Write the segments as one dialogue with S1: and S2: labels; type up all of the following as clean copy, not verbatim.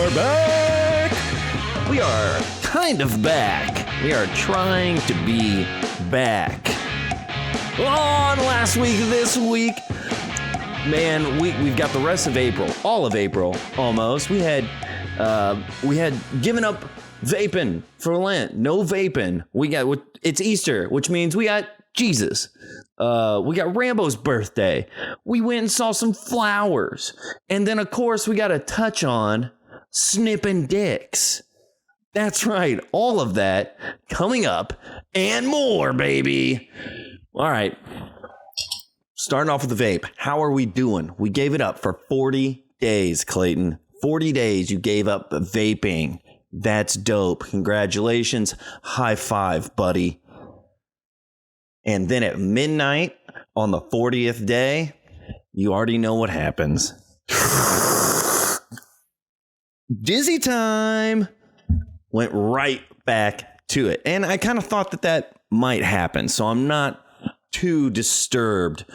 S1: are back. We are kind of back. We are trying to be back. On last week, this week, man, we've got the rest of April, all of April, almost. We had given up vaping for Lent. No vaping. It's Easter, which means we got Jesus. We got Rambo's birthday. We went and saw some flowers. And then, of course, we got to touch on snipping dicks. That's right. All of that coming up and more, baby. All right. Starting off with the vape. How are we doing? We gave it up for 40 days, Clayton. 40 days you gave up vaping. That's dope. Congratulations. High five, buddy. And then at midnight on the 40th day, you already know what happens. Dizzy time. Went right back to it. And I kind of thought that might happen. So I'm not too disturbed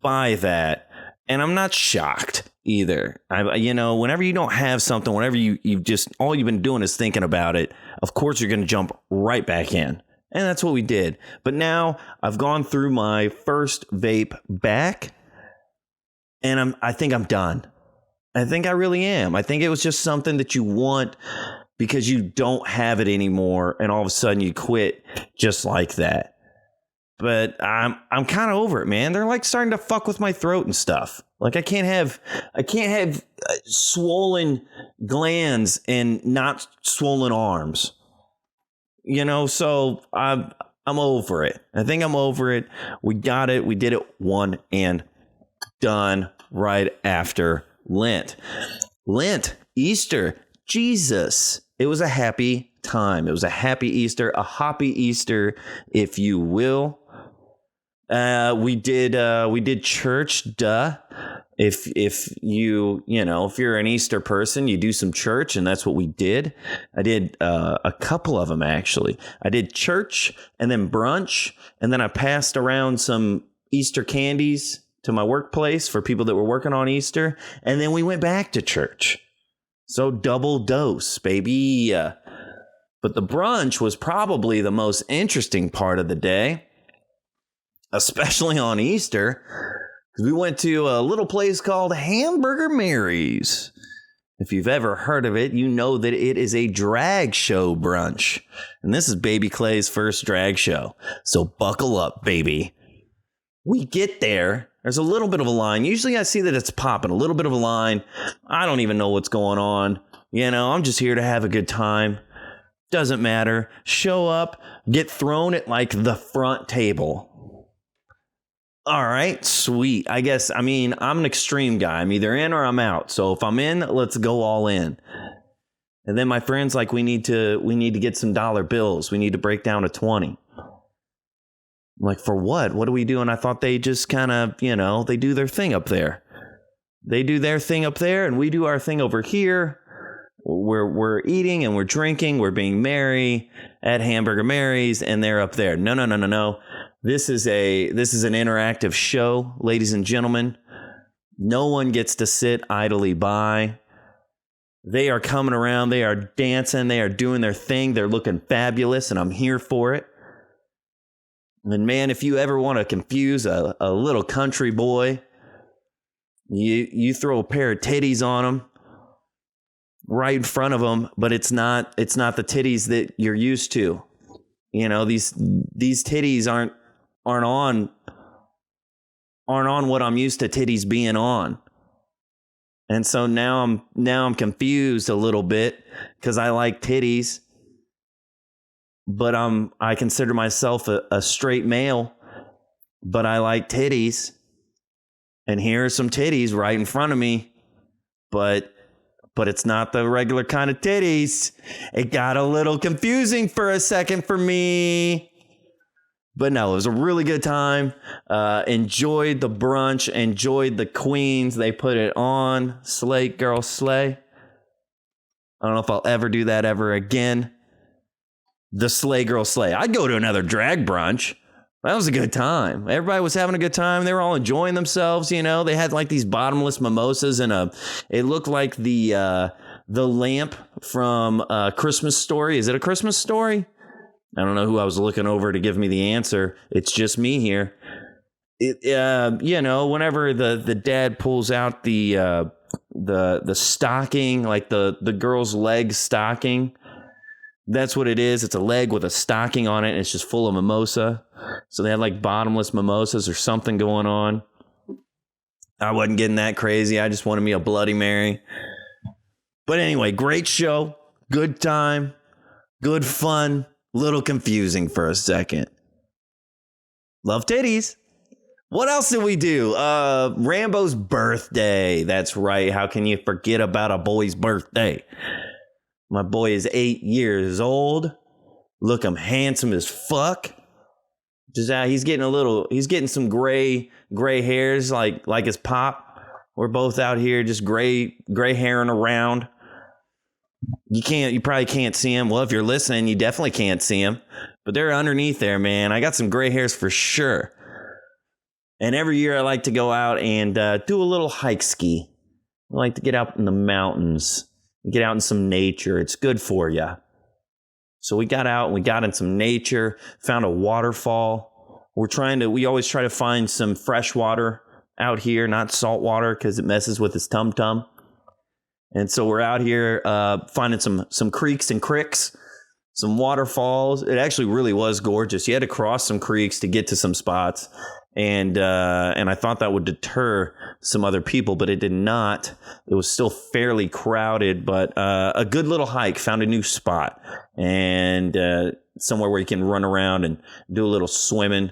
S1: by that. And I'm not shocked either. Whenever you don't have something, whenever you just, all you've been doing is thinking about it, of course you're going to jump right back in. And that's what we did. But now I've gone through my first vape back, and I think I'm done. I think I really am. I think it was just something that you want because you don't have it anymore, and all of a sudden you quit just like that. But I'm kind of over it, man. They're like starting to fuck with my throat and stuff. Like I can't have swollen glands and not swollen arms. So I'm over it. I think I'm over it. We got it. We did it one and done right after Lent. Easter, Jesus. It was a happy time. It was a happy Easter, a hoppy Easter, if you will. We did church, duh. If you're an Easter person, you do some church, and that's what we did. I did a couple of them, actually. I did church and then brunch, and then I passed around some Easter candies to my workplace for people that were working on Easter, and then we went back to church. So double dose, baby. But the brunch was probably the most interesting part of the day, especially on Easter. We went to a little place called Hamburger Mary's. If you've ever heard of it, you know that it is a drag show brunch. And this is Baby Clay's first drag show. So buckle up, baby. We get there. There's a little bit of a line. Usually I see that it's popping. A little bit of a line. I don't even know what's going on. I'm just here to have a good time. Doesn't matter. Show up. Get thrown at like the front table. All right, sweet. I'm an extreme guy. I'm either in or I'm out. So if I'm in, let's go all in. And then my friend's like, we need to get some dollar bills. We need to break down to 20. I'm like, for what? What are we doing? I thought they just kind of, they do their thing up there. They do their thing up there and we do our thing over here. We're eating and we're drinking. We're being merry at Hamburger Mary's and they're up there. No. This is an interactive show, ladies and gentlemen. No one gets to sit idly by. They are coming around. They are dancing. They are doing their thing. They're looking fabulous, and I'm here for it. And man, if you ever want to confuse a little country boy, you throw a pair of titties on them right in front of them, but it's not the titties that you're used to. These titties aren't on what I'm used to titties being on. And so now I'm confused a little bit because I like titties, but I consider myself a straight male, but I like titties. And here are some titties right in front of me, but it's not the regular kind of titties. It got a little confusing for a second for me. But no, it was a really good time. Enjoyed the brunch. Enjoyed the queens. They put it on. Slay, girl, slay. I don't know if I'll ever do that ever again. The slay, girl, slay. I'd go to another drag brunch. That was a good time. Everybody was having a good time. They were all enjoying themselves. They had like these bottomless mimosas and it looked like the the lamp from Christmas Story. Is it a Christmas Story? I don't know who I was looking over to give me the answer. It's just me here. Whenever the dad pulls out the stocking, like the girl's leg stocking, that's what it is. It's a leg with a stocking on it, and it's just full of mimosa. So they had like bottomless mimosas or something going on. I wasn't getting that crazy. I just wanted me a Bloody Mary. But anyway, great show. Good time. Good fun. Little confusing for a second. Love titties. What else did we do? Rambo's birthday. That's right. How can you forget about a boy's birthday? My boy is 8 years old. Look, I'm handsome as fuck. He's getting some gray hairs like his pop. We're both out here just gray hairing around. You probably can't see him. Well, if you're listening, you definitely can't see him. But they're underneath there, man. I got some gray hairs for sure. And every year I like to go out and do a little hike ski. I like to get out in the mountains, get out in some nature. It's good for you. So we got out and we got in some nature, found a waterfall. We always try to find some fresh water out here, not salt water, because it messes with his tum-tum. And so we're out here finding some creeks and cricks, some waterfalls. It actually really was gorgeous. You had to cross some creeks to get to some spots. And I thought that would deter some other people, but it did not. It was still fairly crowded, but a good little hike. Found a new spot and somewhere where you can run around and do a little swimming.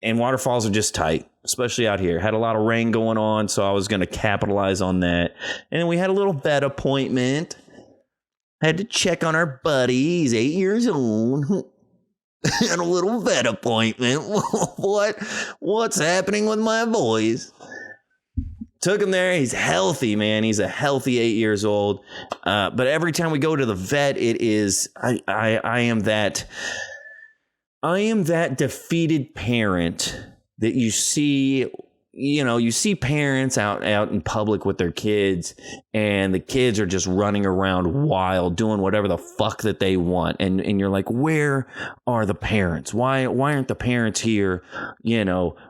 S1: And waterfalls are just tight, especially out here. Had a lot of rain going on, so I was going to capitalize on that. And then we had a little vet appointment. Had to check on our buddy. He's 8 years old. Had a little vet appointment. What's happening with my boys? Took him there. He's healthy, man. He's a healthy 8 years old. But every time we go to the vet, it is I am that defeated parent that you see. You see parents out in public with their kids, and the kids are just running around wild, doing whatever the fuck that they want. And you're like, where are the parents? Why aren't the parents here,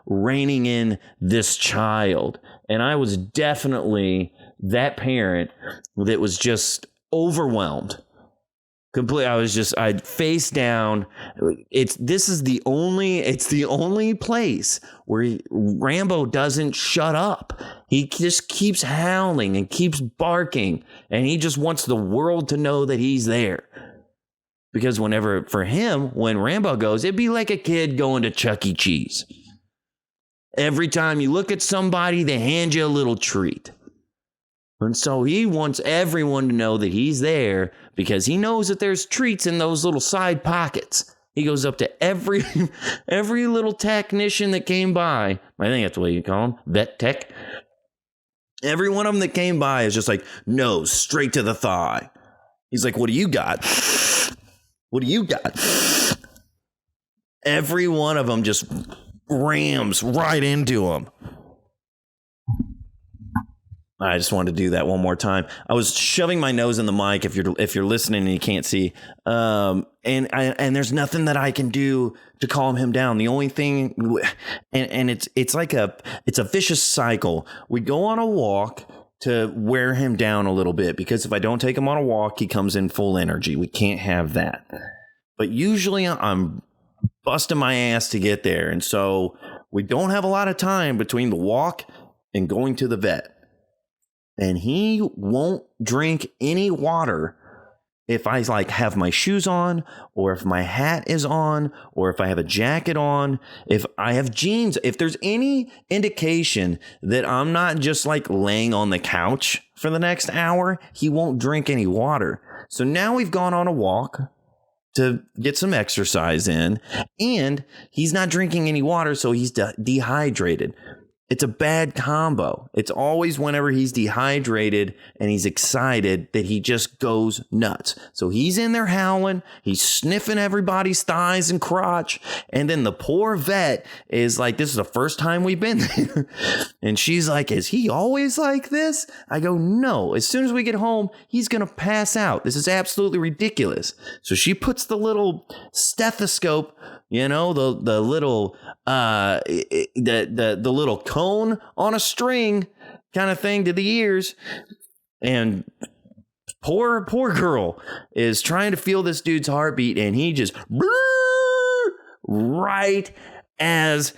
S1: reining in this child? And I was definitely that parent that was just overwhelmed. I'd face down. It's the only place where Rambo doesn't shut up. He just keeps howling and keeps barking, and he just wants the world to know that he's there. Because when Rambo goes, it'd be like a kid going to Chuck E. Cheese. Every time you look at somebody, they hand you a little treat. And so he wants everyone to know that he's there because he knows that there's treats in those little side pockets. He goes up to every little technician that came by. I think that's what you call them, vet tech. Every one of them that came by is just like, nose straight to the thigh. He's like, what do you got? What do you got? Every one of them just rams right into him. I just wanted to do that one more time. I was shoving my nose in the mic if you're listening and you can't see. And there's nothing that I can do to calm him down. The only thing, and it's a vicious cycle. We go on a walk to wear him down a little bit, because if I don't take him on a walk, he comes in full energy. We can't have that. But usually I'm busting my ass to get there. And so we don't have a lot of time between the walk and going to the vet. And he won't drink any water if I have my shoes on, or if my hat is on, or if I have a jacket on, if I have jeans. If there's any indication that I'm not just laying on the couch for the next hour, he won't drink any water. So now we've gone on a walk to get some exercise in, and he's not drinking any water, so he's dehydrated. It's a bad combo. It's always whenever he's dehydrated and he's excited that he just goes nuts. So he's in there howling. He's sniffing everybody's thighs and crotch. And then the poor vet is like, this is the first time we've been there. And she's like, is he always like this? I go, no. As soon as we get home, he's going to pass out. This is absolutely ridiculous. So she puts the little stethoscope, you know, the little the little cone on a string kind of thing to the ears, and poor girl is trying to feel this dude's heartbeat, and he just right as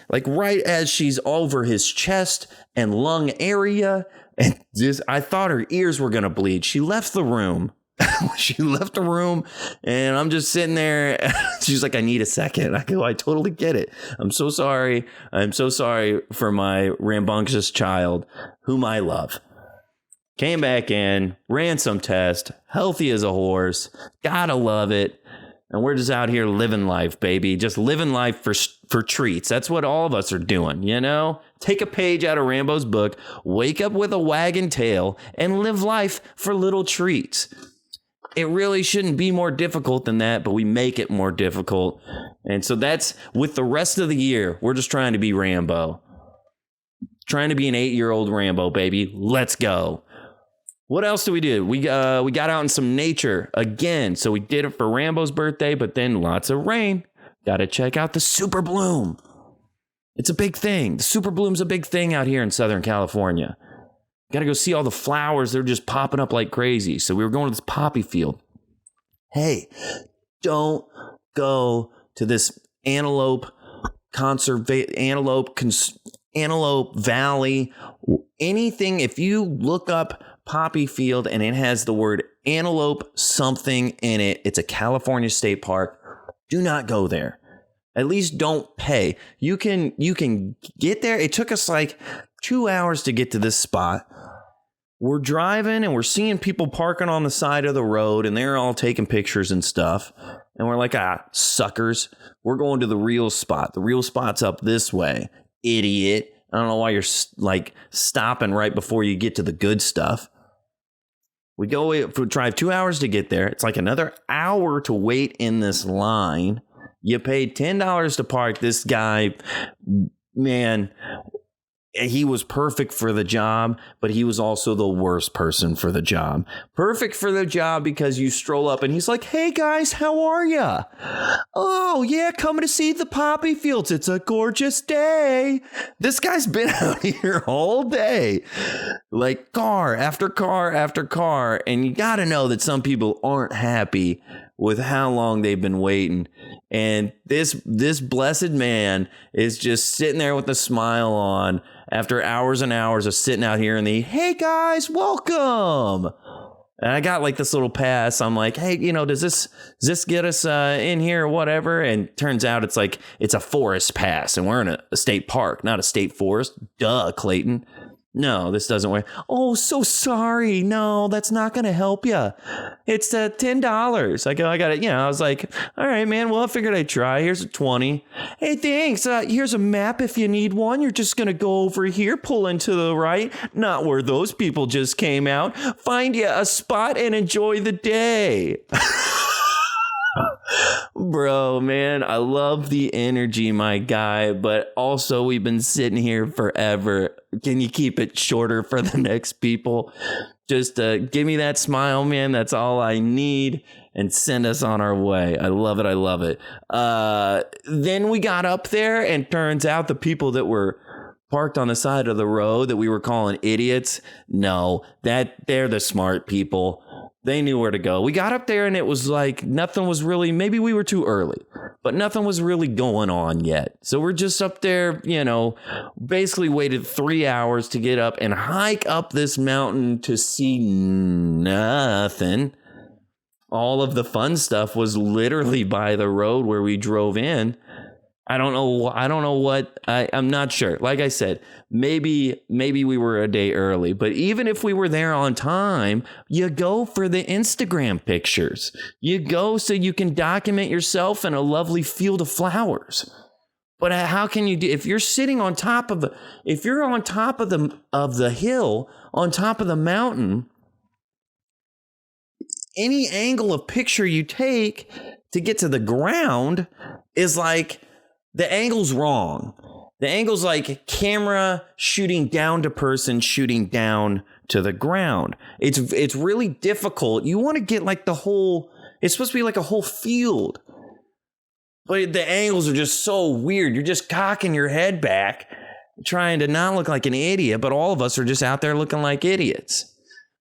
S1: she's over his chest and lung area, and just I thought her ears were gonna bleed. She left the room. And I'm just sitting there. She's like, I need a second. I go, I totally get it. I'm so sorry. I'm so sorry for my rambunctious child, whom I love. Came back in, ran some test, healthy as a horse. Gotta love it. And we're just out here living life, baby. Just living life for treats. That's what all of us are doing, you know? Take a page out of Rambo's book, wake up with a wagging tail, and live life for little treats. It really shouldn't be more difficult than that, but we make it more difficult. And so that's with the rest of the year. We're just trying to be Rambo. Trying to be an 8-year-old Rambo, baby. Let's go. What else do we do? We got out in some nature again. So we did it for Rambo's birthday, but then lots of rain. Got to check out the super bloom. It's a big thing. The super bloom's a big thing out here in Southern California. Got to go see all the flowers. They're just popping up like crazy. So we were going to this poppy field. Hey, don't go to this antelope valley, anything. If you look up poppy field and it has the word antelope something in it, it's a California state park. Do not go there. At least don't pay. You can get there. It took us like 2 hours to get to this spot. We're driving and we're seeing people parking on the side of the road and they're all taking pictures and stuff. And we're like, suckers. We're going to the real spot. The real spot's up this way. Idiot. I don't know why you're like stopping right before you get to the good stuff. We drive 2 hours to get there. It's like another hour to wait in this line. You paid $10 to park. This guy, man, he was perfect for the job, but he was also the worst person for the job. Perfect for the job because you stroll up and he's like, hey guys, how are ya? Oh yeah, coming to see the poppy fields. It's a gorgeous day. This guy's been out here all day, like car after car after car. And you got to know that some people aren't happy with how long they've been waiting. And this blessed man is just sitting there with a smile on after hours and hours of sitting out here in the, hey guys, welcome. And I got like this little pass. I'm like, hey, you know, does this get us in here or whatever? And turns out it's a forest pass and we're in a state park, not a state forest. Duh, Clayton. No, this doesn't work. Oh, so sorry. No, that's not going to help you. It's $10. I got it. I was like, all right, man. Well, I figured I'd try. Here's a 20. Hey, thanks. Here's a map if you need one. You're just going to go over here, pull into the right. Not where those people just came out. Find you a spot and enjoy the day. Bro, man, I love the energy, my guy, but also we've been sitting here forever. Can you keep it shorter for the next people? Just give me that smile, man. That's all I need, and send us on our way. I love it. I love it. Then we got up there, and turns out the people that were parked on the side of the road that we were calling idiots, no, they're the smart people. They knew where to go. We got up there and it was like nothing was really, maybe we were too early, but nothing was really going on yet. So we're just up there, basically waited 3 hours to get up and hike up this mountain to see nothing. All of the fun stuff was literally by the road where we drove in. I don't know what, I'm not sure. Like I said, maybe we were a day early, but even if we were there on time, you go for the Instagram pictures. You go so you can document yourself in a lovely field of flowers. But how can you do if you're sitting on top of the hill, on top of the mountain, any angle of picture you take to get to the ground is like the angle's wrong. The angle's like camera shooting down to person shooting down to the ground. It's really difficult. You want to get like it's supposed to be like a whole field. But the angles are just so weird. You're just cocking your head back, trying to not look like an idiot, but all of us are just out there looking like idiots.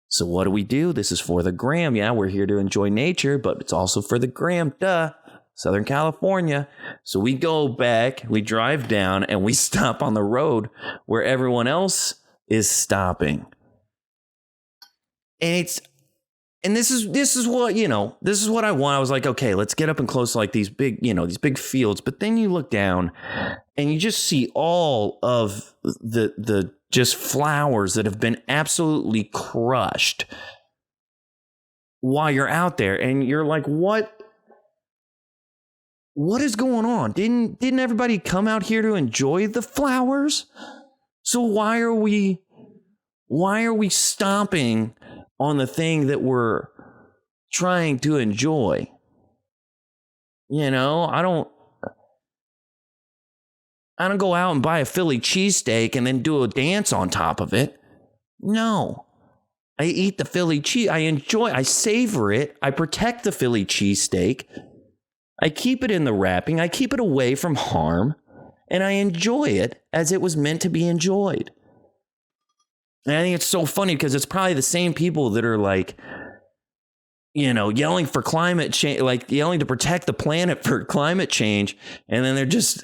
S1: So what do? This is for the gram. Yeah, we're here to enjoy nature, but it's also for the gram. Duh. Southern California. So we go back, we drive down, and we stop on the road where everyone else stopping. And this is what I want. I was like, okay, let's get up and close to like these big fields. But then you look down and you just see all of the just flowers that have been absolutely crushed while you're out there. And you're like, what is going on? Didn't everybody come out here to enjoy the flowers? So why are we stomping on the thing that we're trying to enjoy? I don't go out and buy a Philly cheesesteak and then do a dance on top of it. No. I eat the Philly cheese. I savor it. I protect the Philly cheesesteak. I keep it in the wrapping. I keep it away from harm. And I enjoy it as it was meant to be enjoyed. And I think it's so funny because it's probably the same people that are like, yelling for climate change, like yelling to protect the planet for climate change. And then they're just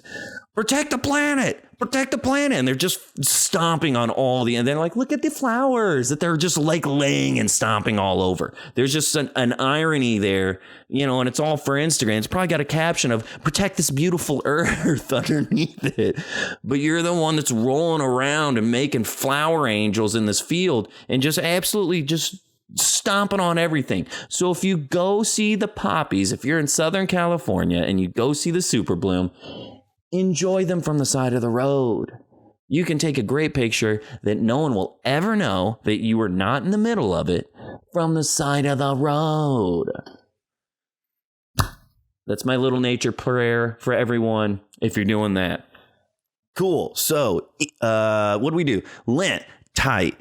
S1: protect the planet. And they're just stomping on and they're like, look at the flowers that they're just like laying and stomping all over. There's just an irony there, and it's all for Instagram. It's probably got a caption of protect this beautiful earth underneath it. But you're the one that's rolling around and making flower angels in this field and just absolutely just stomping on everything. So if you go see the poppies, if you're in Southern California and you go see the super bloom, enjoy them from the side of the road. You can take a great picture that no one will ever know that you were not in the middle of it from the side of the road. That's my little nature prayer for everyone if you're doing that. Cool. So, what do we do? Lent, tight.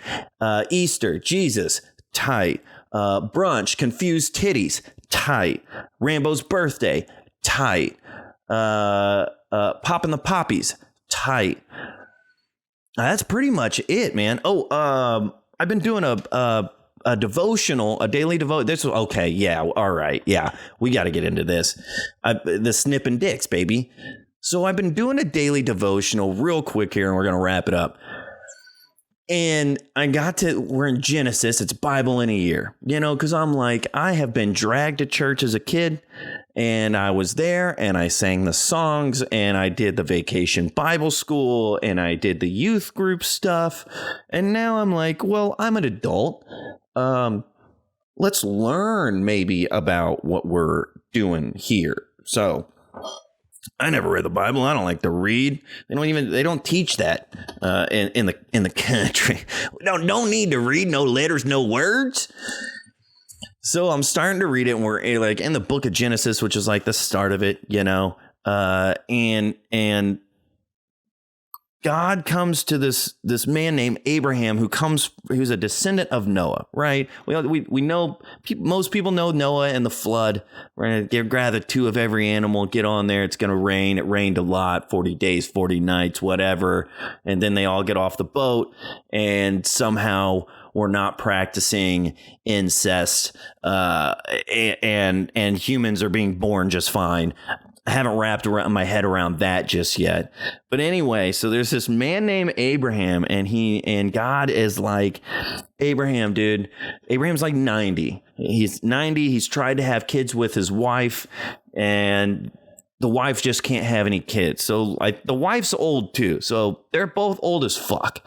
S1: Easter, Jesus, tight. Brunch, confused titties, tight. Rambo's birthday, tight. Popping the poppies, tight. That's pretty much it, man. I've been doing a devotional, a daily devote. This okay, yeah, all right, yeah. We got to get into this. The snipping dicks, baby. So I've been doing a daily devotional real quick here, and we're gonna wrap it up. And we're in Genesis. It's Bible in a year, because I'm like, I have been dragged to church as a kid. And I was there and I sang the songs and I did the vacation Bible school and I did the youth group stuff. And now I'm like, well, I'm an adult. Let's learn maybe about what we're doing here. So I never read the Bible. I don't like to read. They don't teach that in the country. Don't need to read no letters, no words. So I'm starting to read it, and we're like in the book of Genesis, which is like the start of it, and God comes to this man named Abraham who's a descendant of Noah, right? We know most people know Noah and the flood. We're gonna grab the two of every animal, get on there. It's gonna rain. It rained a lot, 40 days, 40 nights, whatever. And then they all get off the boat, and somehow we're not practicing incest, and humans are being born just fine. I haven't wrapped my head around that just yet. But anyway, so there's this man named Abraham, and God is like, Abraham, dude. Abraham's like 90. He's 90. He's tried to have kids with his wife, and the wife just can't have any kids. So the wife's old too. So they're both old as fuck.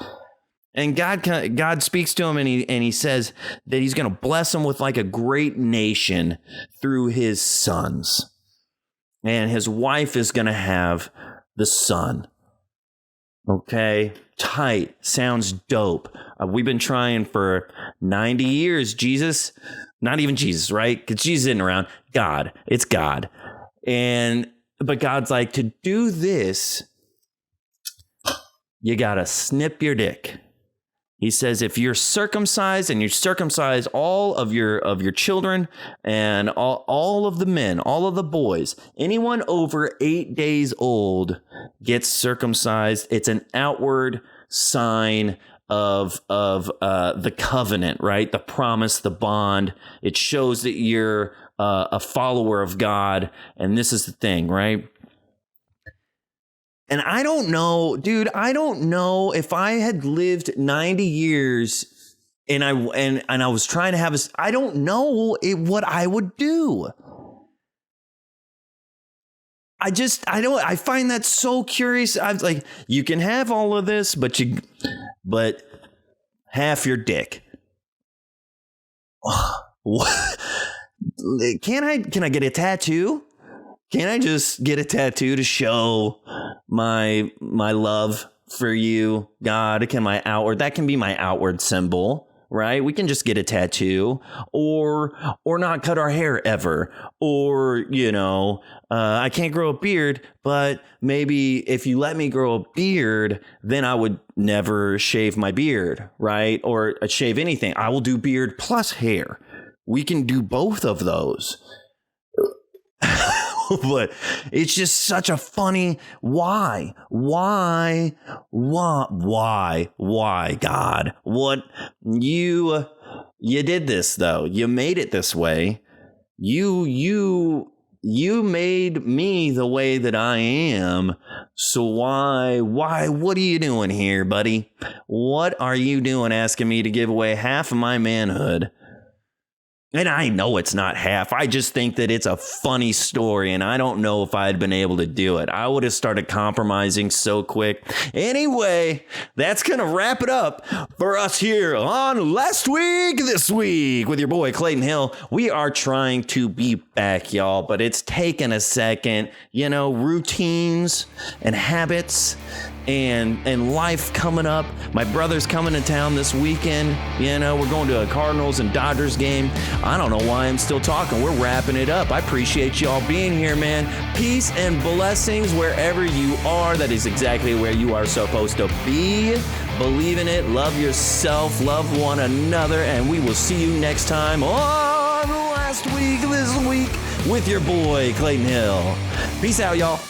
S1: And God speaks to him, and he says that he's going to bless him with like a great nation through his sons. And his wife is going to have the Son. Okay, tight. Sounds dope. We've been trying for 90 years, Jesus. Not even Jesus, right? Because Jesus isn't around. God. It's God. But God's like, to do this, you got to snip your dick. He says, if you're circumcised and you circumcise all of your children and all of the men, all of the boys, anyone over 8 days old gets circumcised. It's an outward sign of the covenant, right? The promise, the bond. It shows that you're a follower of God. And this is the thing, right? And I don't know, dude, I don't know if I had lived 90 years and I was trying to have I don't know what I would do. I find that so curious. I was like, you can have all of this, but half your dick. What? Can I get a tattoo? Can I just get a tattoo to show my love for you, God? That can be my outward symbol, right? We can just get a tattoo or not cut our hair ever. Or, I can't grow a beard, but maybe if you let me grow a beard, then I would never shave my beard, right? Or shave anything. I will do beard plus hair. We can do both of those. But it's just such a funny why God? What you did this though. You made it this way. You made me the way that I am. So why what are you doing here, buddy? What are you doing asking me to give away half of my manhood? And I know it's not half. I just think that it's a funny story, and I don't know if I'd been able to do it. I would have started compromising so quick. Anyway, that's going to wrap it up for us here on Last Week This Week with your boy Clayton Hill. We are trying to be back, y'all, but it's taken a second. Routines and habits and life coming up. My brother's coming to town this weekend. We're going to a Cardinals and Dodgers game. I don't know why I'm still talking. We're wrapping it up. I appreciate y'all being here, man. Peace and blessings wherever you are. That is exactly where you are supposed to be. Believe in it. Love yourself. Love one another. And we will see you next time on Last Week This Week with your boy Clayton Hill. Peace out, y'all.